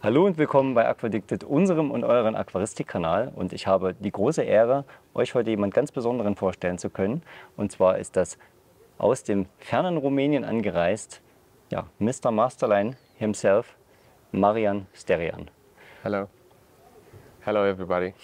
Hallo und willkommen bei Aquaddicted, unserem und euren Aquaristikkanal. Und ich habe die große Ehre, euch heute jemand ganz Besonderen vorstellen zu können. Und zwar ist das aus dem fernen Rumänien angereist, ja, Mr. Masterline himself, Marian Sterian. Hello. Hello everybody.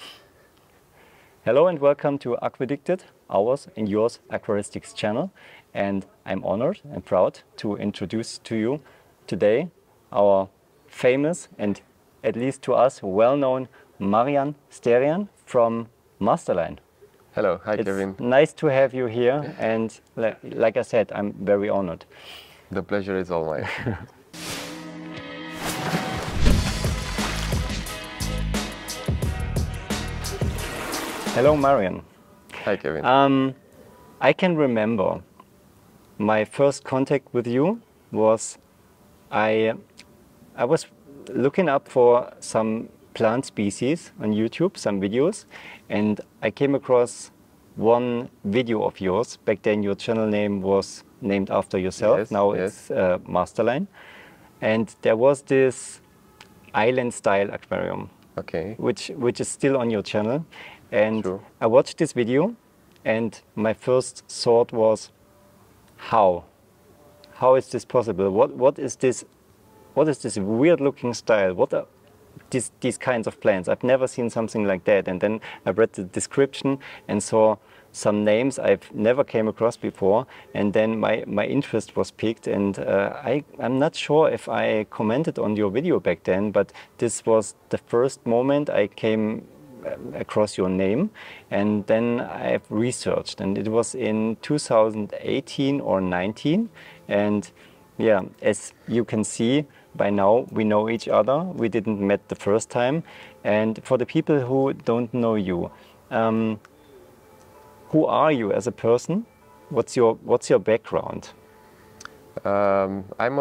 Hello and welcome to Aquaddicted, ours and yours Aquaristics channel. And I'm honored and proud to introduce to you today our famous and at least to us well-known Marian Sterian from Masterline. Hello, hi It's Kevin. nice to have you here, and like I said, I'm very honored. The pleasure is all mine. Hello Marian. Hi Kevin. I can remember my first contact with you was I was looking up for some plant species on YouTube, some videos, and I came across one video of yours. Back then your channel name was named after yourself, Yes, now yes. it's Masterline. And there was this island style aquarium, Okay. which is still on your channel. And Sure. I watched this video and my first thought was, how is this possible? What is this weird looking style? What are these kinds of plants? I've never seen something like that. And then I read the description and saw some names I've never came across before. And then my interest was piqued. And I'm not sure if I commented on your video back then, but this was the first moment I came across your name, and then I've researched, and it was in 2018 or 19. And yeah, as you can see by now, we know each other. We didn't met the first time. And for the people who don't know you, who are you as a person? What's your background? I'm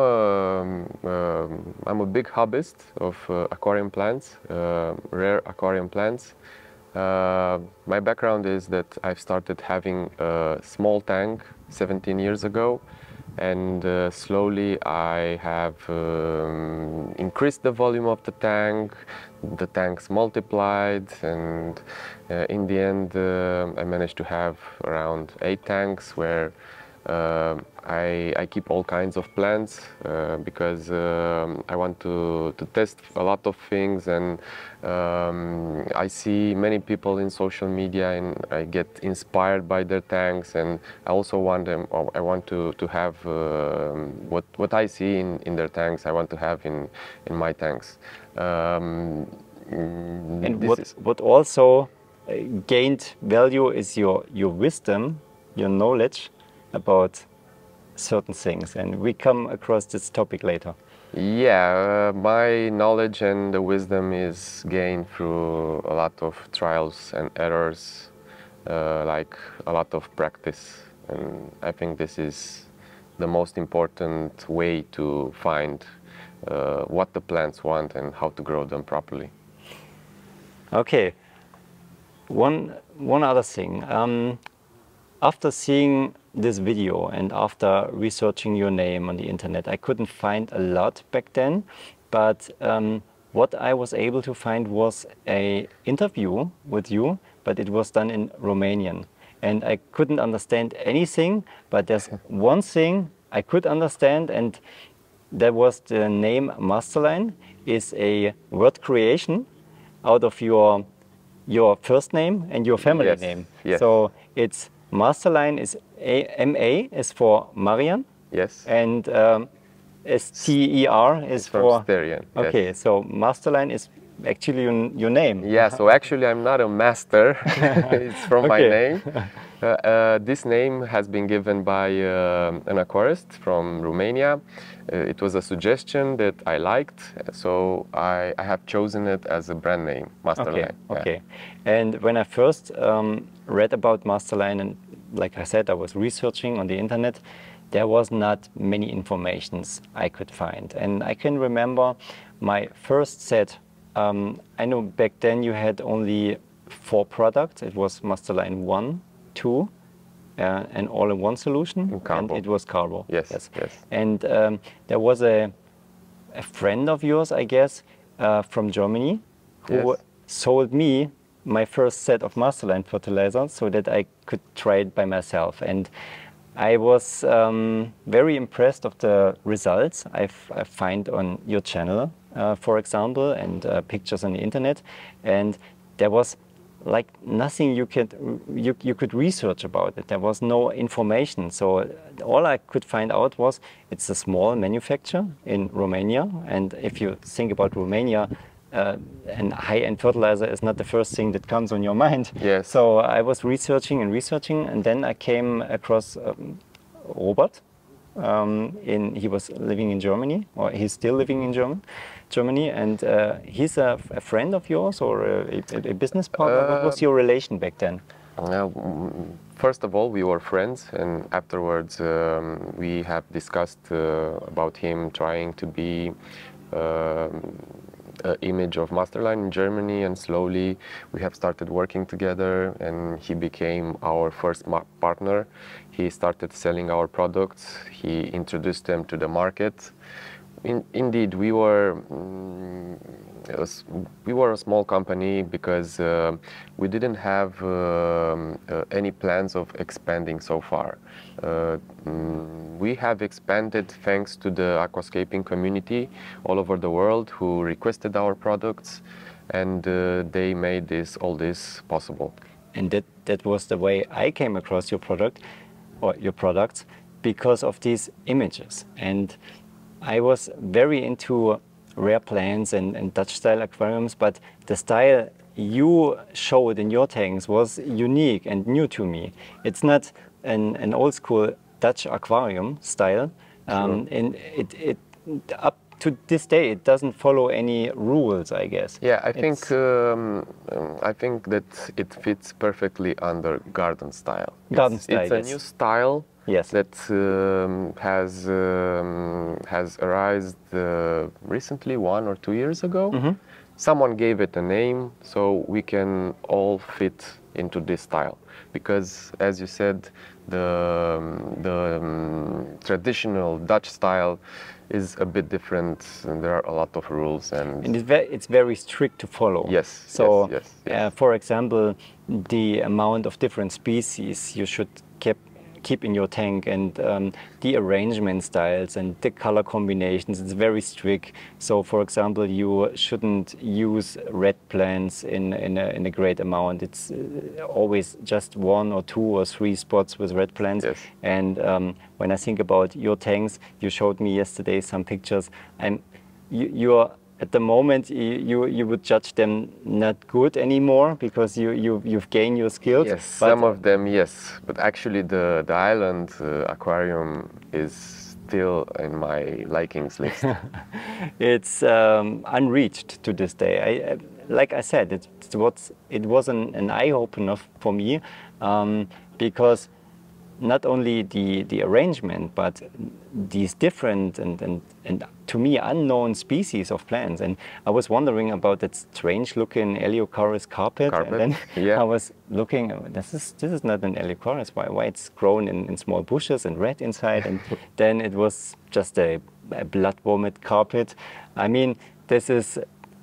a big hobbyist of aquarium plants, rare aquarium plants. My background is that I've started having a small tank 17 years ago, and slowly I have increased the volume of the tank. The tanks multiplied, and in the end I managed to have around 8 tanks where I keep all kinds of plants because I want to test a lot of things, and I see many people in social media and I get inspired by their tanks, and I also want them, or I want to have what I see in their tanks, I want to have in my tanks. And what also gained value is your wisdom, your knowledge about certain things, and we come across this topic later. Yeah, my knowledge and the wisdom is gained through a lot of trials and errors, like a lot of practice, and I think this is the most important way to find what the plants want and how to grow them properly. Okay, one other thing. After seeing this video and after researching your name on the internet, I couldn't find a lot back then, but what I was able to find was an interview with you, but it was done in Romanian. And I couldn't understand anything, but there's one thing I could understand, and that was the name Masterline is a word creation out of your first name and your family Yes, name. yes. So it's Masterline is M-A is for Marian. Yes. And S-T-E-R is from Sterian. Okay, Yes. so Masterline is actually your name. Yeah, so actually I'm not a master, it's from my name. This name has been given by an aquarist from Romania. It was a suggestion that I liked, so I have chosen it as a brand name, Masterline. Okay. And when I first read about Masterline, and like I said, I was researching on the internet, there was not many informations I could find. And I can remember my first set. I know back then you had only 4 products. It was Masterline 1, 2, an all-in-one solution, and it was carbo. Yes. And there was a friend of yours, I guess, from Germany who Yes. sold me my first set of Masterline fertilizers so that I could try it by myself. And I was very impressed of the results I find on your channel, for example, and pictures on the internet. And there was like nothing you could research about it. There was no information. So all I could find out was it's a small manufacturer in Romania. And if you think about Romania, and high-end fertilizer is not the first thing that comes on your mind. Yes. So I was researching, and then I came across Robert. He was living in Germany, or he's still living in Germany, and he's a friend of yours or a business partner. What was your relation back then? First of all, we were friends, and afterwards we have discussed about him trying to be image of Masterline in Germany, and slowly we have started working together, and he became our first partner. He started selling our products. He introduced them to the market. Indeed, we were a small company because we didn't have any plans of expanding so far. We have expanded thanks to the aquascaping community all over the world who requested our products, and they made all this possible. And that was the way I came across your product or your products, because of these images. And I was very into rare plants and Dutch style aquariums, but the style you showed in your tanks was unique and new to me. It's not an old school Dutch aquarium style. And it up to this day, it doesn't follow any rules, I guess. Yeah, I think that it fits perfectly under garden style. It's a new style. Yes. That has arisen recently, 1 or 2 years ago. Mm-hmm. Someone gave it a name, so we can all fit into this style. Because, as you said, the traditional Dutch style is a bit different, and there are a lot of rules. And it's very strict to follow. Yes. So, yes. For example, the amount of different species you should keep in your tank, and the arrangement styles and the color combinations, it's very strict. So for example, you shouldn't use red plants in a great amount. It's always just 1 or 2 or 3 spots with red plants. Yes. And when I think about your tanks, you showed me yesterday some pictures, and you're at the moment, you would judge them not good anymore because you've gained your skills. Yes, some of them, yes. But actually the island aquarium is still in my likings list. It's unreached to this day. Like I said, it was an eye-opener for me, because not only the arrangement, but these different and to me unknown species of plants. And I was wondering about that strange-looking Eleocharis carpet. And then I was looking, this is not an Eleocharis. Why it's grown in small bushes and red inside? And then it was just a blood vomit carpet. I mean, this is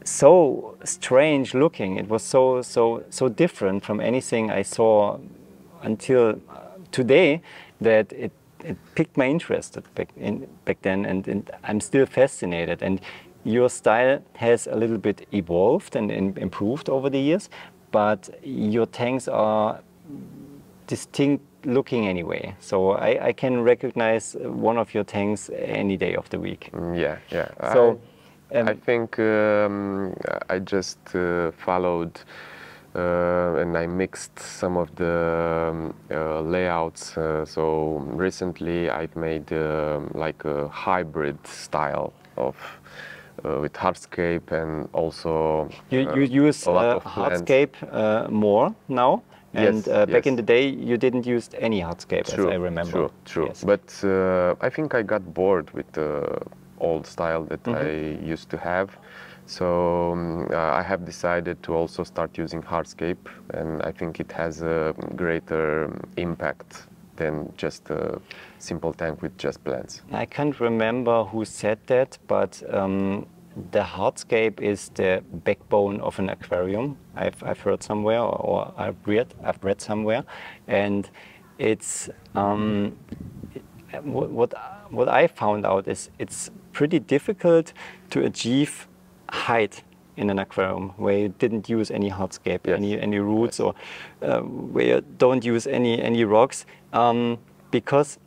so strange looking. It was so different from anything I saw until today, that it piqued my interest back then, and I'm still fascinated. And your style has a little bit evolved and improved over the years, but your tanks are distinct looking anyway. So I can recognize one of your tanks any day of the week. Yeah. So I think I just followed and I mixed some of the layouts. So recently I've made like a hybrid style of with hardscape, and also you use hardscape more now. And back in the day, you didn't use any hardscape, as I remember. True. Yes. But I think I got bored with the old style that I used to have. So I have decided to also start using hardscape, and I think it has a greater impact than just a simple tank with just plants. I can't remember who said that, but the hardscape is the backbone of an aquarium. I've heard somewhere, or I've read somewhere, and it's what I found out is it's pretty difficult to achieve height in an aquarium where you didn't use any hardscape, Yes. any roots, or where you don't use any rocks, because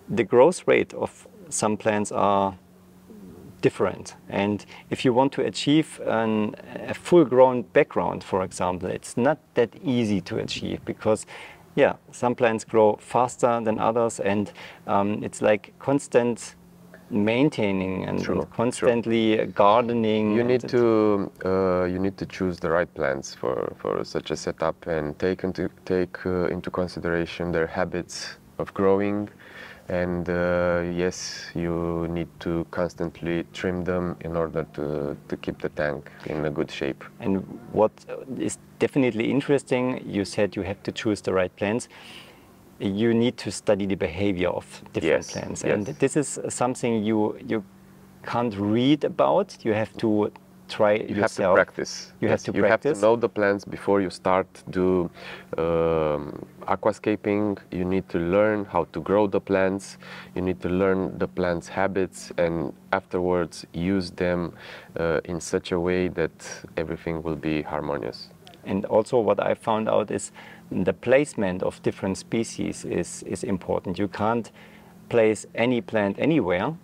the growth rate of some plants are different. And if you want to achieve a full-grown background, for example, it's not that easy to achieve because, yeah, some plants grow faster than others, and it's like constant maintaining and constantly gardening. You need to choose the right plants for such a setup and take into consideration their habits of growing. And yes, you need to constantly trim them in order to keep the tank in a good shape. And what is definitely interesting, you said you have to choose the right plants. You need to study the behavior of different plants. Yes. And this is something you can't read about. You have to try yourself. You have to practice. You have to practice. You have to know the plants before you start do aquascaping. You need to learn how to grow the plants. You need to learn the plants' habits, and afterwards use them in such a way that everything will be harmonious. And also what I found out is the placement of different species is important. You can't place any plant anywhere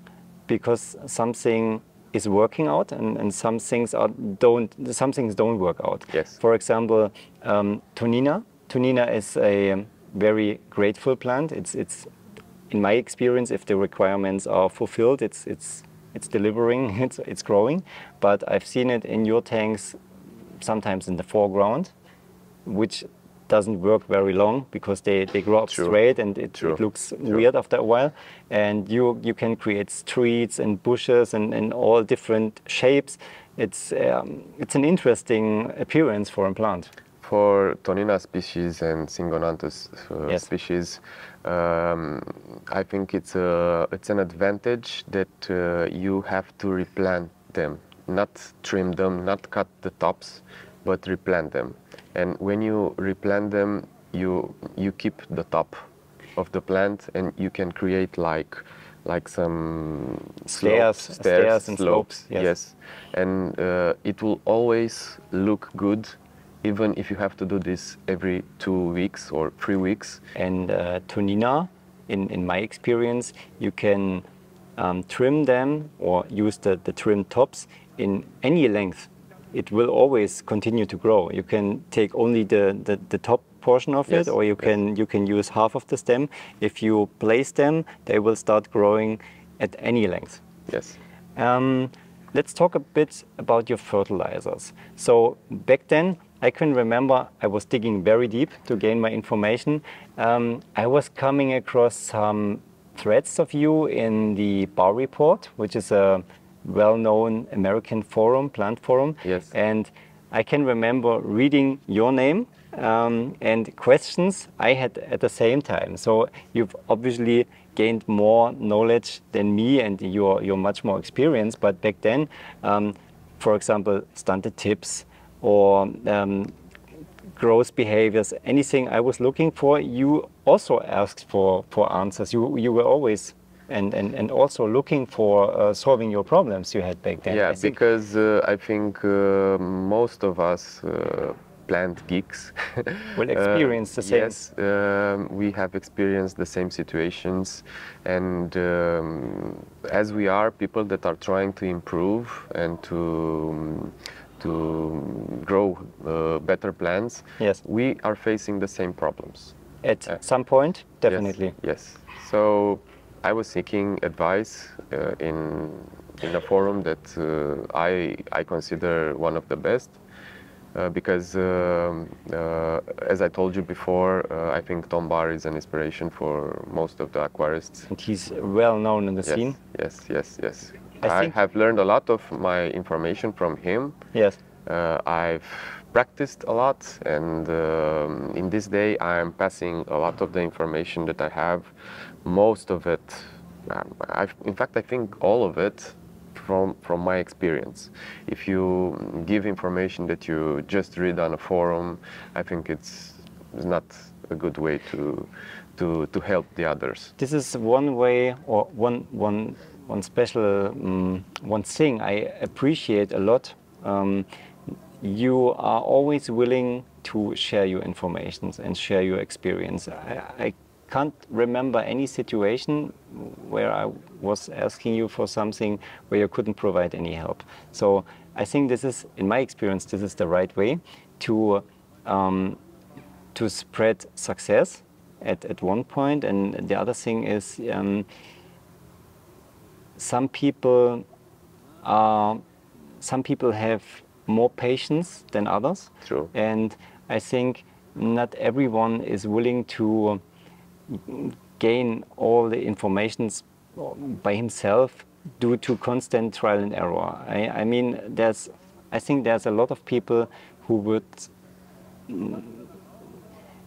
because something is working out and some things don't work out. Yes. For example, Tonina. Tonina is a very grateful plant. It's in my experience, if the requirements are fulfilled, it's delivering, it's growing. But I've seen it in your tanks sometimes in the foreground, which doesn't work very long because they grow up straight, and it looks weird after a while. And you can create streets and bushes and all different shapes. It's an interesting appearance for a plant. For Tonina species and Syngonanthus species, I think it's an advantage that you have to replant them, not trim them, not cut the tops, but replant them. And when you replant them, you keep the top of the plant, and you can create like some stairs and slopes. Yes. And it will always look good, even if you have to do this every 2 weeks or 3 weeks. And Tonina, in my experience, you can trim them or use the trim tops in any length. It will always continue to grow. You can take only the top portion of it, or you can use half of the stem. If you place them, they will start growing at any length. Yes. Let's talk a bit about your fertilizers. So back then, I can remember I was digging very deep to gain my information. I was coming across some threads of you in the Bar Report, which is a well-known American forum, plant forum. Yes. And I can remember reading your name and questions I had at the same time. So you've obviously gained more knowledge than me, and you're much more experienced. But back then, for example, stunted tips or growth behaviors, anything I was looking for, you also asked for answers. You were always and also looking for solving your problems you had back then. Yeah, because I think most of us plant geeks will experience the same. Yes, we have experienced the same situations, and as we are people that are trying to improve and to grow better plants, yes, we are facing the same problems. At some point, definitely. Yes. So I was seeking advice in a forum that I consider one of the best, because as I told you before, I think Tom Barr is an inspiration for most of the aquarists. And he's well known in the scene. Yes. I have learned a lot of my information from him. Yes. I've practiced a lot, and in this day I'm passing a lot of the information that I have. Most of it, in fact I think all of it, from my experience. If you give information that you just read on a forum, I think it's not a good way to help the others. This is one way, or one special one thing I appreciate a lot. You are always willing to share your information and share your experience. I can't remember any situation where I was asking you for something where you couldn't provide any help. So I think this is, in my experience, this is the right way to spread success at one point. And the other thing is, some people have more patience than others. True. And I think not everyone is willing to gain all the information by himself due to constant trial and error. I mean, I think there's a lot of people who would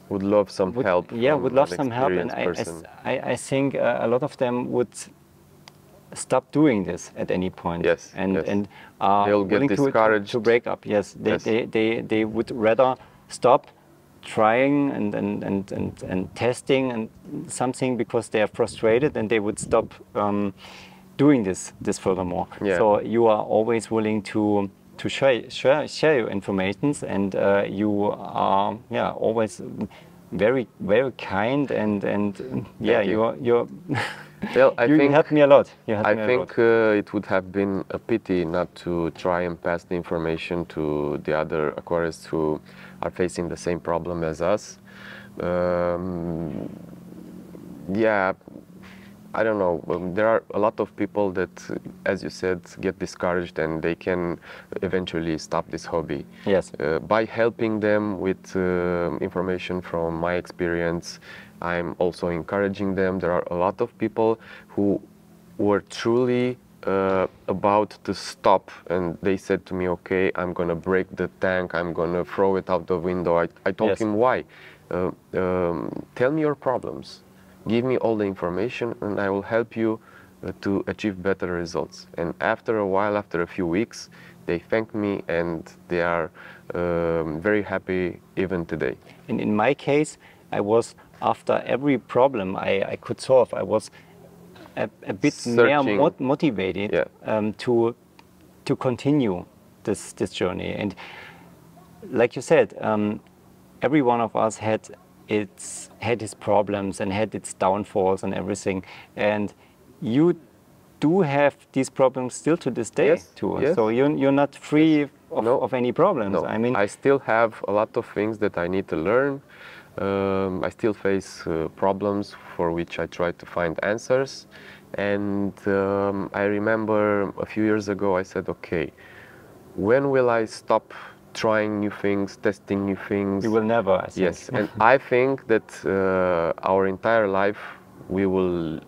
love some help. Yeah, would love some help, and I think a lot of them would stop doing this at any point. Yes, and are they'll get willing discouraged. to break up. Yes, they would rather stop trying and testing and something because they are frustrated, and they would stop doing this furthermore. Yeah. So you are always willing to share your information, and you are always very kind and yeah, you're well, I you think helped me a lot. I think it would have been a pity not to try and pass the information to the other aquarists who are facing the same problem as us. Yeah, I don't know. There are a lot of people that, as you said, get discouraged and they can eventually stop this hobby. Yes. By helping them with information from my experience, I'm also encouraging them. There are a lot of people who were truly about to stop, and they said to me, okay, I'm going to break the tank, I'm going to throw it out the window. I told Yes. him, why? Tell me your problems. Give me all the information and I will help you to achieve better results. And after a while, after a few weeks, they thanked me and they are very happy even today. In my case, I was, after every problem I could solve, I was a bit more motivated to continue this journey. And like you said, every one of us had his problems and had its downfalls and everything. And you do have these problems still to this day too. Yes. So you're not free of any problems. No. I mean, I still have a lot of things that I need to learn. I still face problems for which I try to find answers. And I remember a few years ago I said, okay, when will I stop trying new things, testing new things? you will never, I think. Yes, and I think that our entire life we will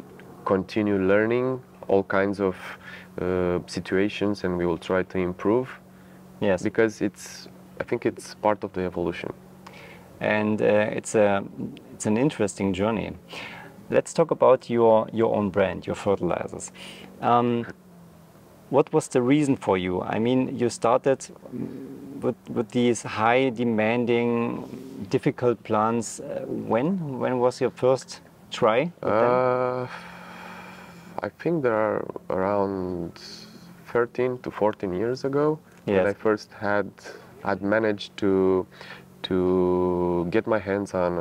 continue learning all kinds of situations, and we will try to improve. Yes. Because I think it's part of the evolution. And it's an interesting journey. Let's talk about your own brand, your fertilizers. What was the reason for you? I mean, you started with these high demanding, difficult plants. When was your first try with them? I think there are around 13 to 14 years ago. Yes. When I first had managed to get my hands on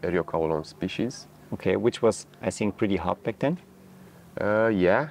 Eriocaulon species. Okay, which was, I think, pretty hot back then? Yeah.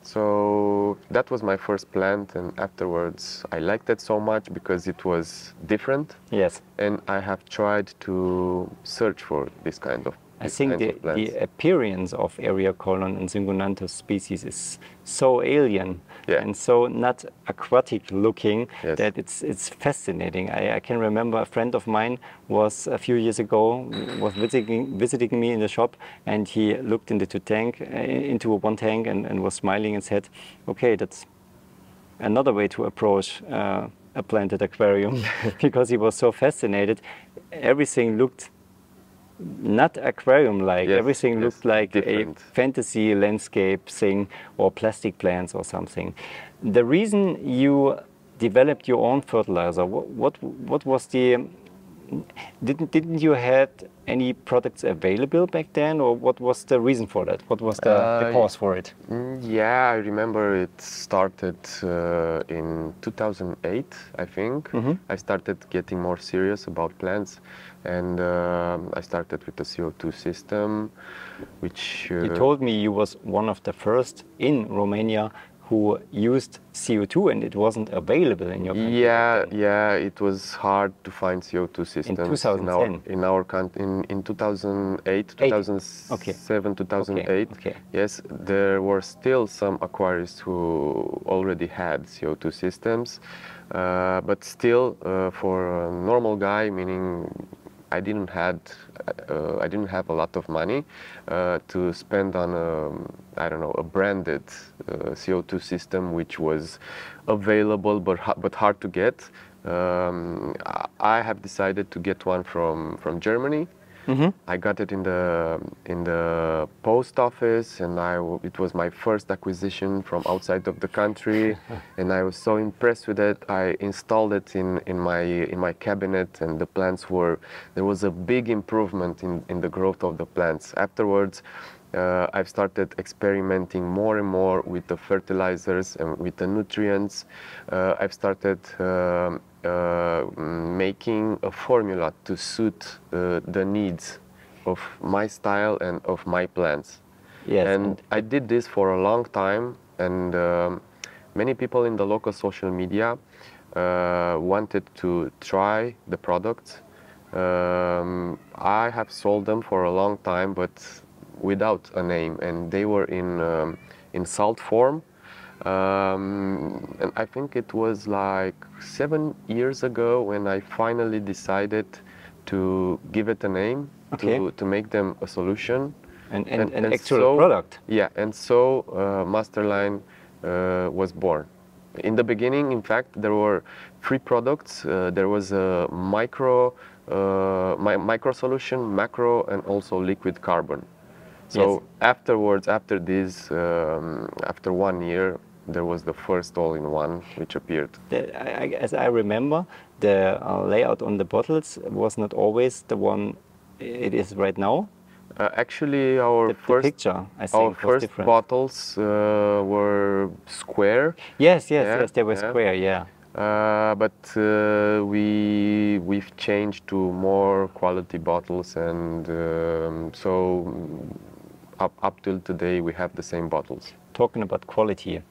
So that was my first plant, and afterwards I liked it so much because it was different. Yes. And I have tried to search for this kind of I think the appearance of Eriocaulon and Syngonanthus species is so alien and so not aquatic looking that it's fascinating. I can remember a friend of mine was a few years ago was visiting me in the shop, and he looked into one tank and was smiling and said, okay, that's another way to approach a planted aquarium, because he was so fascinated. Everything looked not aquarium-like. Everything looked like different. A fantasy landscape thing or plastic plants or something. the reason you developed your own fertilizer, what was the, didn't you had any products available back then, or what was the reason for that? What was the cause for it? Yeah, I remember it started in 2008, I think. I started getting more serious about plants, and I started with the CO2 system, which... You told me you was one of the first in Romania who used CO2 and it wasn't available in your country. Yeah, it was hard to find CO2 systems in 2010. in our country in 2008, 2007, 2008. Okay. Yes, there were still some aquarists who already had CO2 systems, but still for a normal guy, meaning I didn't have a lot of money to spend on I don't know, a branded CO2 system which was available but hard to get. I have decided to get one from Germany. I got it in the post office, and it was my first acquisition from outside of the country, and I was so impressed with it. I installed it in my cabinet, and the plants there was a big improvement in the growth of the plants. Afterwards, I've started experimenting more and more with the fertilizers and with the nutrients. I've started making a formula to suit the needs of my style and of my plants. Yes, and I did this for a long time, and many people in the local social media wanted to try the products. I have sold them for a long time, but without a name, and they were in salt form. And I think it was like 7 years ago when I finally decided to give it a name, to make them a solution. An actual product. Yeah, and so Masterline was born. In the beginning, in fact, there were 3 products. There was a micro solution, macro, and also liquid carbon. So afterwards, after this, after 1 year, there was the first all-in-one which appeared. As I remember, the layout on the bottles was not always the one it is right now. Actually, our first bottles were square. Yes, they were square, yeah. But we've changed to more quality bottles, and so up till today we have the same bottles. Talking about quality,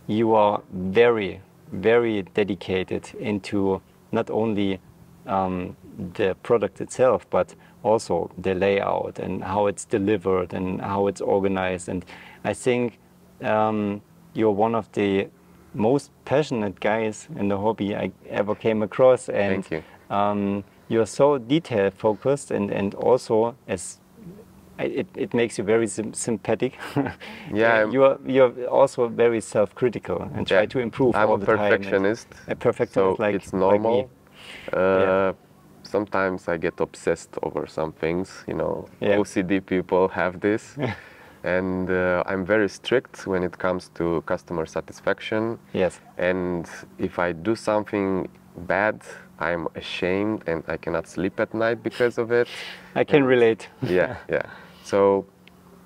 you are very, very dedicated into not only the product itself, but also the layout and how it's delivered and how it's organized. And I think you're one of the most passionate guys in the hobby I ever came across. And thank you. You're so detail focused, and also as it makes you very sympathetic. Yeah, you're also very self-critical and try to improve all the time. I'm a perfectionist. A perfectionist, so like it's normal. Like me. Sometimes I get obsessed over some things. You know, OCD people have this. And I'm very strict when it comes to customer satisfaction. Yes. And if I do something bad, I'm ashamed and I cannot sleep at night because of it. I can relate. Yeah. So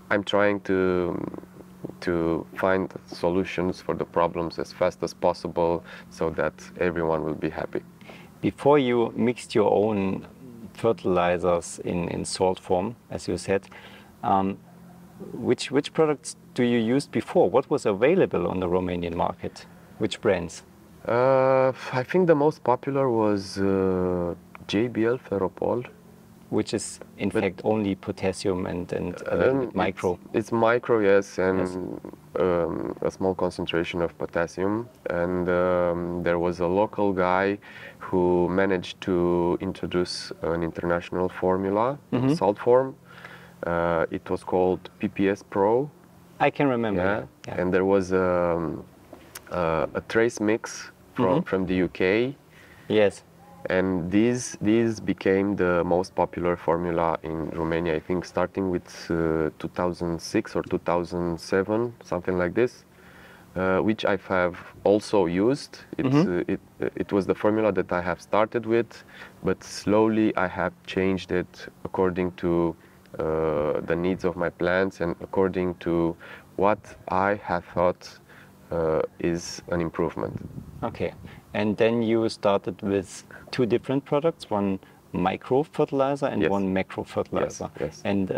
I'm trying to find solutions for the problems as fast as possible so that everyone will be happy. Before you mixed your own fertilizers in salt form, as you said, which products do you use before? What was available on the Romanian market? Which brands? I think the most popular was JBL Ferropol. Which is in fact only potassium and a little bit micro. It's micro, yes, and a small concentration of potassium. And there was a local guy who managed to introduce an international formula in salt form. It was called PPS Pro. I can remember. Yeah. And there was a trace mix from the UK. Yes. And these became the most popular formula in Romania, I think, starting with 2006 or 2007, something like this. which I have also used. It was the formula that I have started with, but slowly I have changed it according to the needs of my plants and according to what I have thought is an improvement. Okay, and then you started with two different products, one micro fertilizer and Yes. one macro fertilizer. Yes. And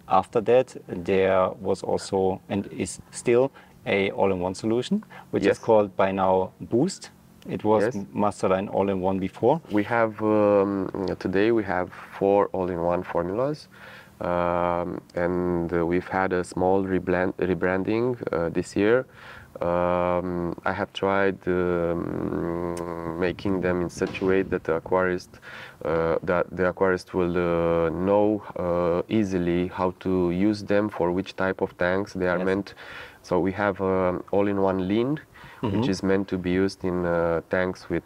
after that, there was also and is still a all-in-one solution, which is Yes. called by now Boost. It was Yes. Masterline all-in-one before. We have today we have 4 all-in-one formulas, and we've had a small rebranding this year. I have tried making them in such a way that the aquarist will know easily how to use them for which type of tanks they are meant. So we have all-in-one lean, which is meant to be used in tanks with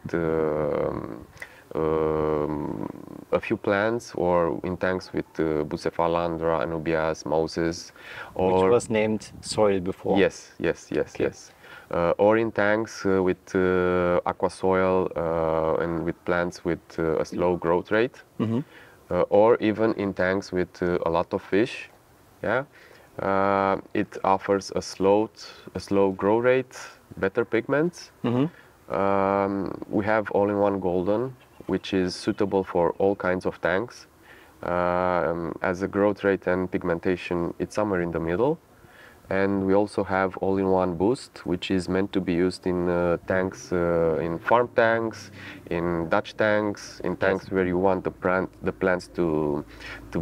a few plants, or in tanks with Bucephalandra, Anubias, Moses, or Which was named soil before. yes. Or in tanks with aqua soil and with plants with a slow growth rate, or even in tanks with a lot of fish. Yeah, it offers a slow grow rate, better pigments. We have all-in-one golden, which is suitable for all kinds of tanks. As a growth rate and pigmentation, it's somewhere in the middle. And we also have all-in-one boost, which is meant to be used in tanks, in farm tanks, in Dutch tanks, in tanks where you want the plants to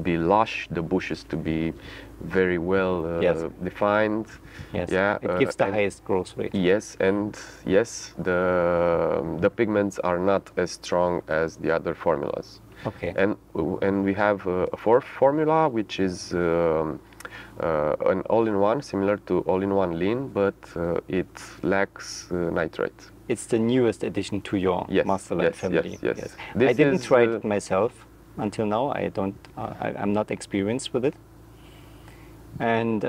be lush, the bushes to be very well defined. Yes, yeah, it gives the highest growth rate. Yes, and yes, the pigments are not as strong as the other formulas. Okay. And we have a fourth formula, which is an all-in-one, similar to all-in-one lean, but it lacks nitrate. It's the newest addition to your Masterline family. Yes. I didn't try it myself until now. I'm not experienced with it. And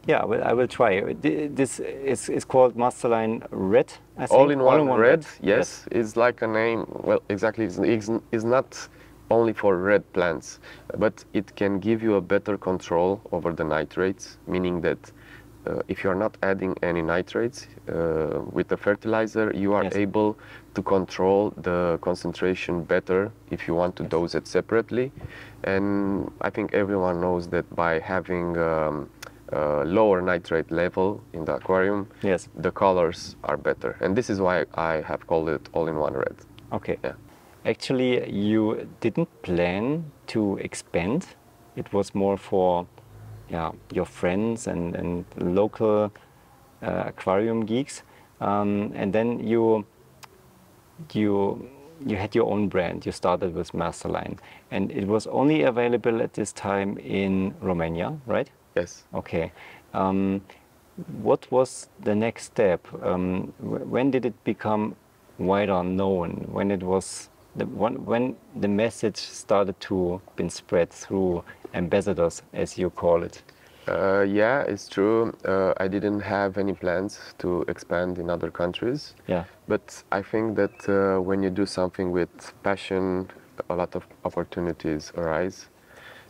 yeah, I will try. This is called Masterline Red, I think. All-in-one red, yes, is like a name. Well, exactly, is not only for red plants, but it can give you a better control over the nitrates, meaning that if you are not adding any nitrates with the fertilizer, you are able to control the concentration better if you want to dose it separately. And I think everyone knows that by having a lower nitrate level in the aquarium, the colors are better. And this is why I have called it all-in-one red. Okay. Yeah. Actually, you didn't plan to expand. It was more for your friends and local aquarium geeks. And then you had your own brand. You started with Masterline. And it was only available at this time in Romania, right? Yes. Okay. What was the next step? When did it become wider known? When it was when the message started to be spread through ambassadors, as you call it? Yeah, it's true. I didn't have any plans to expand in other countries. Yeah. But I think that when you do something with passion, a lot of opportunities arise.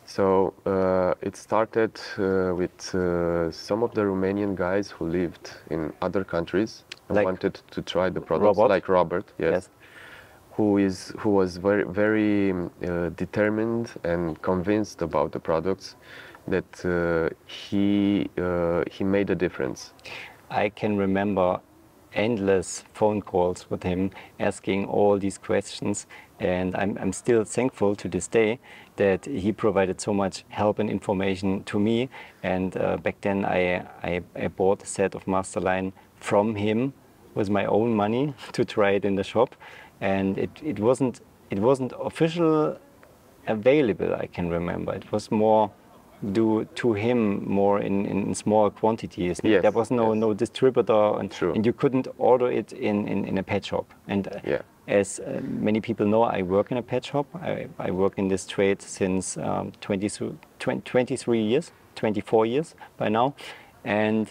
So it started with some of the Romanian guys who lived in other countries and wanted to try the products, like Robert, yes. Who was very determined and convinced about the products, that he made a difference. I can remember endless phone calls with him asking all these questions, and I'm still thankful to this day that he provided so much help and information to me. And back then I bought a set of Masterline from him with my own money to try it in the shop. And it wasn't official available, I can remember. It was more due to him, more in small quantities. Yes, there was no distributor, and you couldn't order it in a pet shop. And as many people know, I work in a pet shop. I work in this trade since 23 years, 24 years by now. And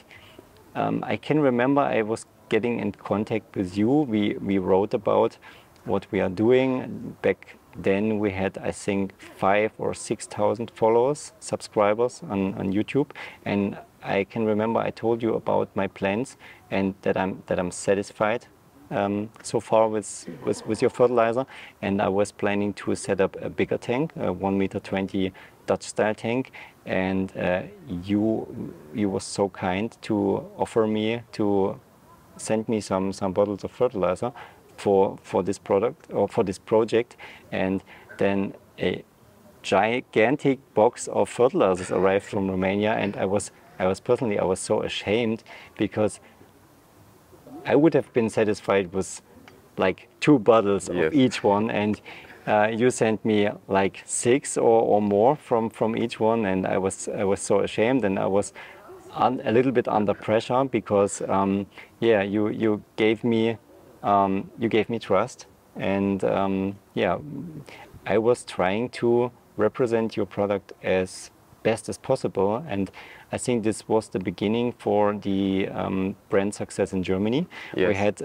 I can remember I was getting in contact with you. We wrote about what we are doing. Back then we had, I think, 5,000 or 6,000 followers, subscribers on YouTube. And I can remember I told you about my plans and that I'm satisfied so far with your fertilizer. And I was planning to set up a bigger tank, a 1.20 meter Dutch style tank. And you were so kind to offer me to send me some bottles of fertilizer for this product or for this project, and then a gigantic box of fertilizers arrived from Romania, and I was personally so ashamed, because I would have been satisfied with like 2 bottles of each one, and you sent me like 6 or more from each one, and I was so ashamed, and I was a little bit under pressure, because yeah, you gave me trust, and yeah, I was trying to represent your product as best as possible, and I think this was the beginning for the brand success in Germany. Yes. We had,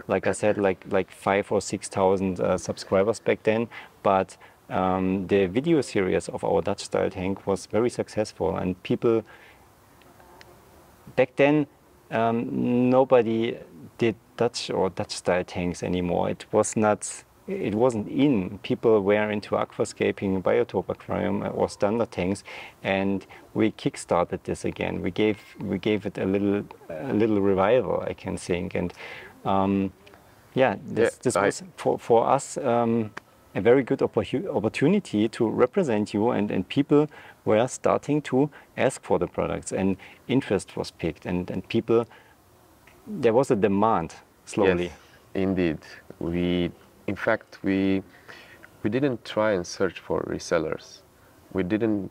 like I said, like 5,000 or 6,000 subscribers back then, but the video series of our Dutch style tank was very successful, and people back then, nobody did Dutch or Dutch style tanks anymore. It wasn't in. People were into aquascaping, biotope aquarium, or standard tanks, and we kickstarted this again. We gave it a little revival, I can think, and yeah, this was for us a very good opportunity to represent you, and people were starting to ask for the products, and interest was picked, and people, there was a demand slowly. Yes, indeed. In fact, we didn't try and search for resellers. We didn't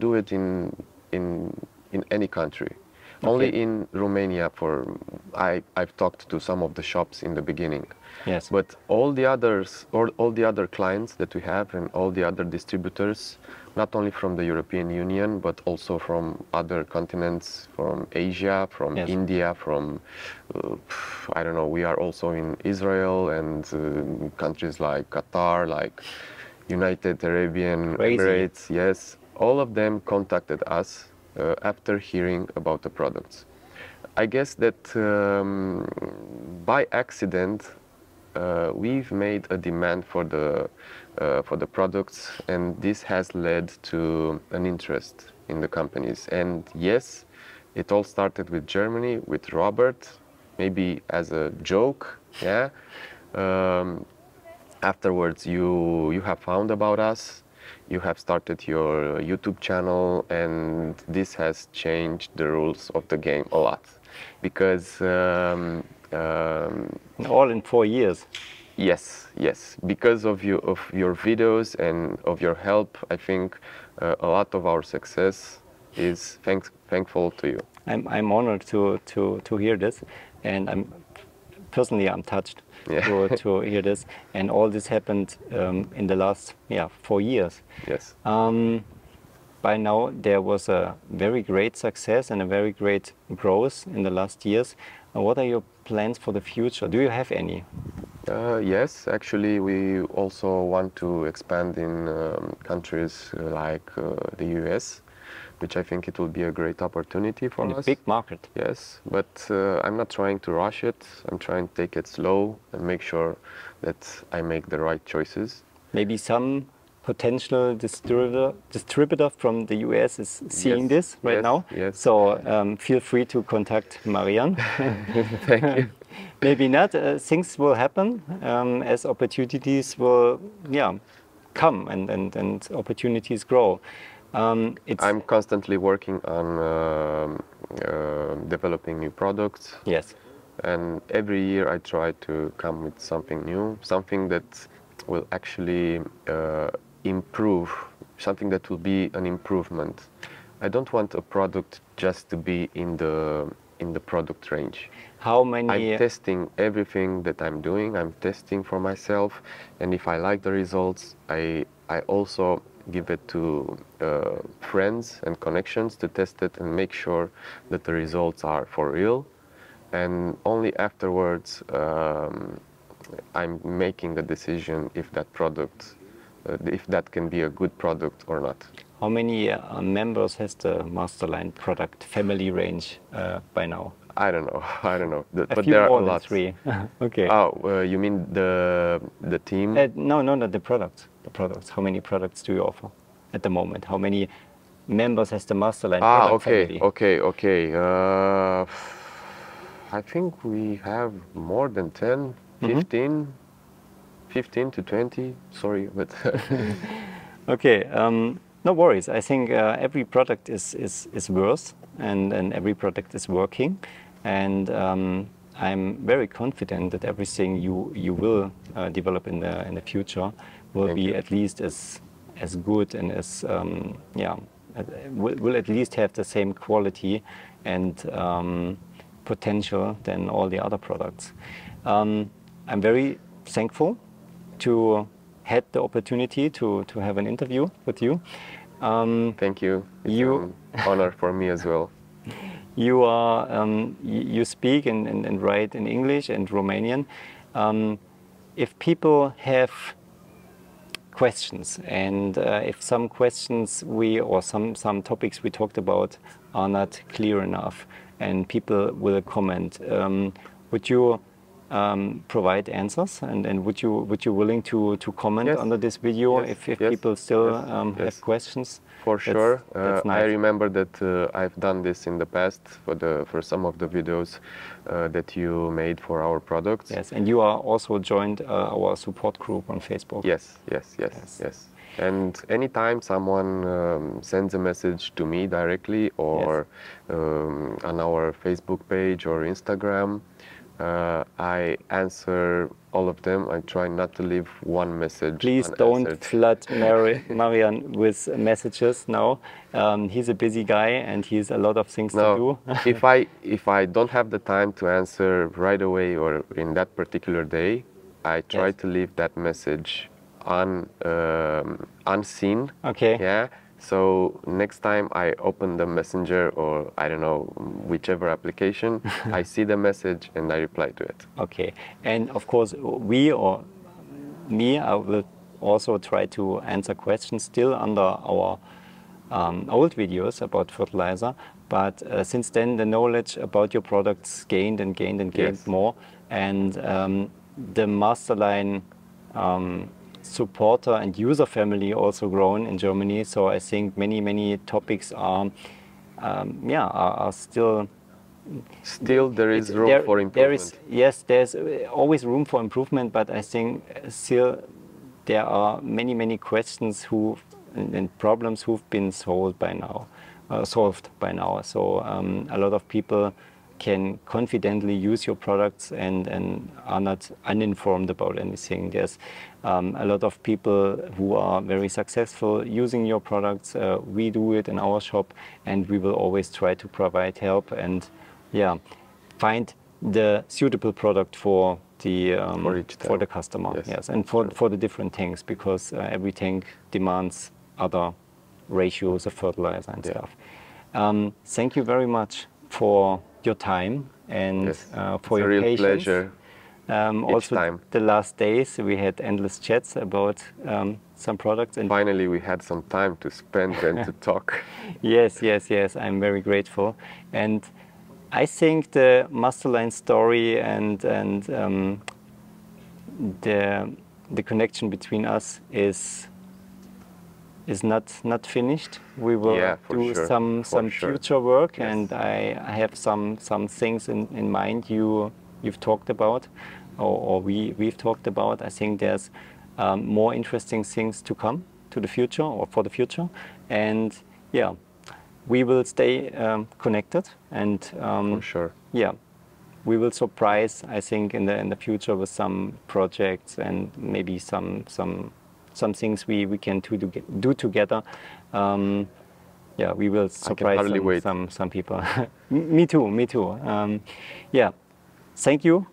do it in any country. Okay. Only in Romania. I've talked to some of the shops in the beginning. Yes. But all the other clients that we have, and all the other distributors, not only from the European Union, but also from other continents, from Asia, from India, from I don't know. We are also in Israel and countries like Qatar, like United Arab Emirates. Yes, all of them contacted us after hearing about the products. I guess that by accident we've made a demand for the products, and this has led to an interest in the companies. And yes, it all started with Germany, with Robert, maybe as a joke. Yeah. Afterwards, you have found about us. You have started your YouTube channel, and this has changed the rules of the game a lot, because all in 4 years. Yes, because of your videos and of your help, I think a lot of our success is thankful to you. I'm honored to hear this, and I'm touched to hear this, and all this happened in the last 4 years. Yes. By now there was a very great success and a very great growth in the last years. What are your plans for the future? Do you have any? Yes, actually we also want to expand in countries like the US, which I think it will be a great opportunity for us. A big market. Yes, but I'm not trying to rush it. I'm trying to take it slow and make sure that I make the right choices. Maybe some potential distributor from the US is seeing this right now. Yes. So feel free to contact Marian. Thank you. Maybe not. Things will happen as opportunities will come and opportunities grow. I'm constantly working on developing new products. Yes. And every year I try to come with something new, something that will actually improve, something that will be an improvement. I don't want a product just to be in the product range. How many? I'm testing everything that I'm doing. I'm testing for myself, and if I like the results, I also give it to friends and connections to test it and make sure that the results are for real. And only afterwards I'm making a decision if that product, if that can be a good product or not. How many members has the Masterline product family range by now? I don't know. I don't know. But there are a lot. 3. Okay. Oh, you mean the team? No, the products. The products. How many products do you offer at the moment? How many members has the Masterline product family? Okay. I think we have more than 10, 15, 15 to 20. Sorry, but okay. No worries. I think every product is worth, and every product is working, and I'm very confident that everything you will develop in the future will be at least as good and as will at least have the same quality and potential than all the other products. I'm very thankful to had the opportunity to have an interview with you. Thank you. It's an honor for me as well. You are you speak and write in English and Romanian. If people have questions, and if some questions or some topics we talked about are not clear enough, and people will comment, would you provide answers, and would you willing to comment under this video if people still have questions? For sure. That's nice. I remember that I've done this in the past for some of the videos that you made for our products. Yes, and you are also joined our support group on Facebook. Yes. And anytime someone sends a message to me directly or on our Facebook page or Instagram, I answer all of them. I try not to leave one message Please unanswered. Don't flood Marian with messages now. He's a busy guy and he has a lot of things to do. if I don't have the time to answer right away or in that particular day, I try to leave that message unseen. Okay. Yeah. So next time I open the messenger or I don't know, whichever application, I see the message and I reply to it. Okay. And of course, we or me, I will also try to answer questions still under our old videos about fertilizer. But since then, the knowledge about your products gained and gained more. And the Masterline supporter and user family also grown in Germany, so I think many topics are still there is room for improvement. There's always room for improvement, but I think still there are many questions and problems who've been solved by now. So a lot of people can confidently use your products and are not uninformed about anything. There's a lot of people who are very successful using your products. We do it in our shop, and we will always try to provide help and find the suitable product for the customer. Yes, and for the different tanks, because every tank demands other ratios of fertilizer and stuff. Thank you very much for your time and for your real patience. Pleasure. Also, time. The last days we had endless chats about some products, and finally we had some time to spend and to talk. Yes. I'm very grateful, and I think the Masterline story and the connection between us is not finished. We will do some future work, and I have some things in mind you've talked about, or we've talked about. I think there's more interesting things to come to the future or for the future, and we will stay connected, and for sure. We will surprise, I think, in the future with some projects and maybe some things we can do together. We will surprise some people. Me too. Thank you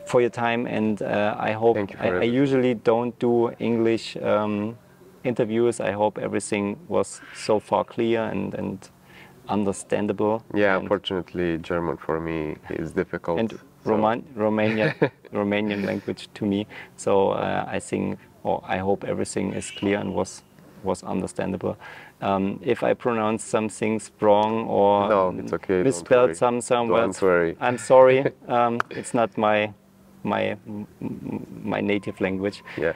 for your time, and I hope I usually don't do English interviews. I hope everything was so far clear and understandable. Yeah, and, unfortunately, German for me is difficult. And Romanian language to me. So I think, or I hope everything is clear and was understandable. If I pronounce some things wrong or no, it's okay. misspelled some words, I'm sorry. It's not my native language. Yeah.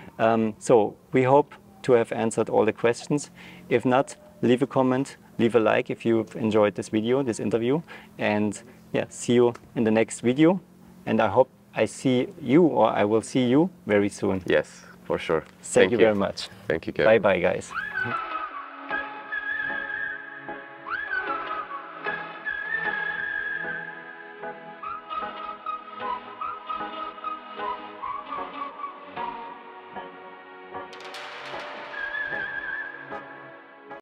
So we hope to have answered all the questions. If not, leave a comment, leave a like if you've enjoyed this video, this interview, and yeah, see you in the next video. And I hope I see you, or I will see you very soon. Yes, for sure. Thank you very much. Thank you, Kevin. Bye bye, guys.